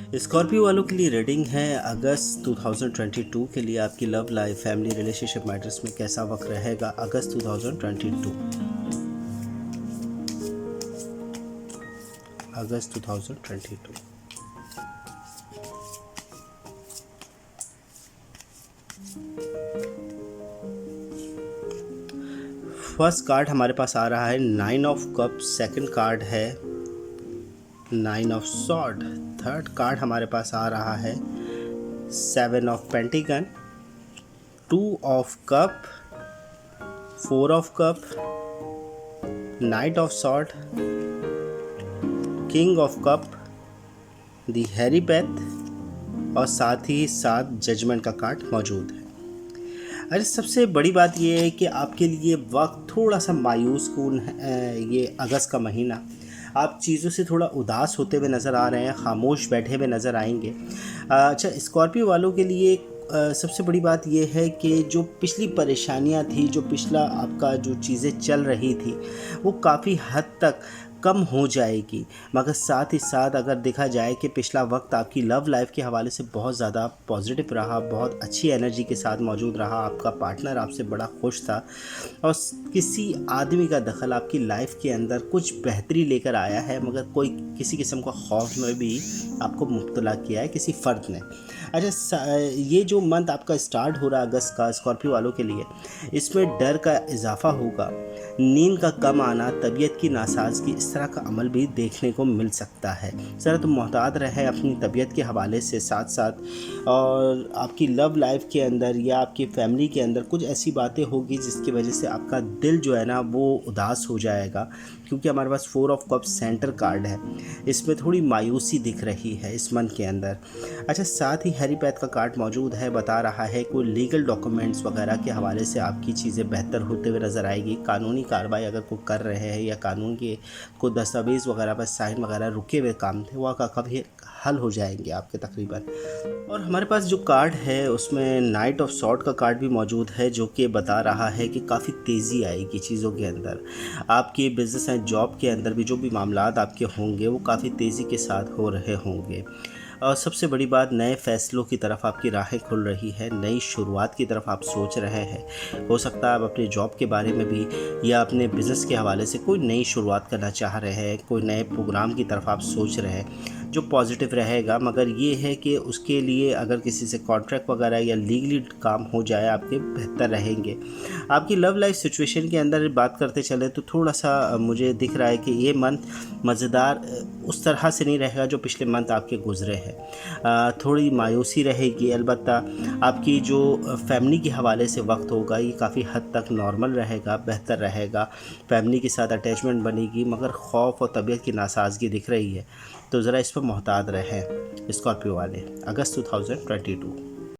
Scorpio वालों के लिए रीडिंग है अगस्त 2022 के लिए। आपकी love life, family, relationship matters में कैसा वक्त रहेगा अगस्त 2022। अगस्त 2022। फर्स्ट कार्ड हमारे पास आ रहा है 9 ऑफ कप। सेकंड कार्ड है 9 ऑफ सॉर्ड। थर्ड कार्ड हमारे पास आ रहा है 7 of pentacles, 2 of cup, 4 of cup, knight of sword, king of cup, the hierophant और साथ ही साथ जजमेंट का कार्ड मौजूद है। अरे सबसे बड़ी बात यह है कि आपके लिए वक्त थोड़ा सा मायूस कून है। ये अगस्त का महीना आप चीज़ों से थोड़ा उदास होते हुए नज़र आ रहे हैं, खामोश बैठे हुए नज़र आएंगे। अच्छा, स्कॉर्पियो वालों के लिए सबसे बड़ी बात यह है कि जो पिछली परेशानियां थी, जो पिछला आपका जो चीज़ें चल रही थी वो काफ़ी हद तक कम हो जाएगी। मगर साथ ही साथ अगर देखा जाए कि पिछला वक्त आपकी लव लाइफ के हवाले से बहुत ज़्यादा पॉजिटिव रहा, बहुत अच्छी एनर्जी के साथ मौजूद रहा, आपका पार्टनर आपसे बड़ा खुश था और किसी आदमी का दखल आपकी लाइफ के अंदर कुछ बेहतरी लेकर आया है, मगर कोई किसी किस्म का खौफ में भी आपको मुब्तला किया है किसी फ़र्द ने। अच्छा, ये जो मंथ आपका स्टार्ट हो रहा है अगस्त का स्कॉर्पियो वालों के लिए, इसमें डर का इजाफा होगा, नींद का कम आना, तबीयत की नासाजगी, इस तरह का अमल भी देखने को मिल सकता है। ज़रा तो मोहतात रहें अपनी तबीयत के हवाले से साथ साथ। और आपकी लव लाइफ के अंदर या आपकी फैमिली के अंदर कुछ ऐसी बातें होगी जिसकी वजह से आपका दिल जो है ना वो उदास हो जाएगा, क्योंकि हमारे पास 4 ऑफ कप सेंटर कार्ड है। इसमें थोड़ी मायूसी दिख रही है इस मंथ के अंदर। अच्छा, साथ ही हैरीपेथ का कार्ड मौजूद है, बता रहा है कोई लीगल डॉक्यूमेंट्स वगैरह के हवाले से आपकी चीज़ें बेहतर होते हुए नज़र आएगी। कानूनी कार्रवाई अगर कोई कर रहे हैं या कानून के कोई दस्तावेज़ वगैरह पर साइन वगैरह रुके हुए काम थे वो कभी हल हो जाएंगे आपके तकरीबन। और हमारे पास जो कार्ड है उसमें नाइट ऑफ सॉर्ड का कार्ड भी मौजूद है, जो कि बता रहा है कि काफ़ी तेज़ी आएगी चीज़ों के अंदर। आपके बिज़नेस एंड जॉब के अंदर भी जो भी मामलात आपके होंगे वो काफ़ी तेज़ी के साथ हो रहे होंगे। और सबसे बड़ी बात, नए फ़ैसलों की तरफ आपकी राहें खुल रही है, नई शुरुआत की तरफ आप सोच रहे हैं। हो सकता है आप अपने जॉब के बारे में भी या अपने बिज़नेस के हवाले से कोई नई शुरुआत करना चाह रहे हैं, कोई नए प्रोग्राम की तरफ आप सोच रहे हैं जो पॉजिटिव रहेगा। मगर ये है कि उसके लिए अगर किसी से कॉन्ट्रैक्ट वगैरह या लीगली काम हो जाए आपके बेहतर रहेंगे। आपकी लव लाइफ सिचुएशन के अंदर बात करते चले तो थोड़ा सा मुझे दिख रहा है कि ये मंथ मज़ेदार उस तरह से नहीं रहेगा जो पिछले मंथ आपके गुजरे हैं। थोड़ी मायूसी रहेगी। अलबत्ता आपकी जो फैमिली के हवाले से वक्त होगा ये काफ़ी हद तक नॉर्मल रहेगा, बेहतर रहेगा, फैमिली के साथ अटैचमेंट बनेगी, मगर खौफ और तबीयत की नासाजगी दिख रही है। तो ज़रा इस पर मोहतात रहें स्कॉर्पियो वाले अगस्त 2022।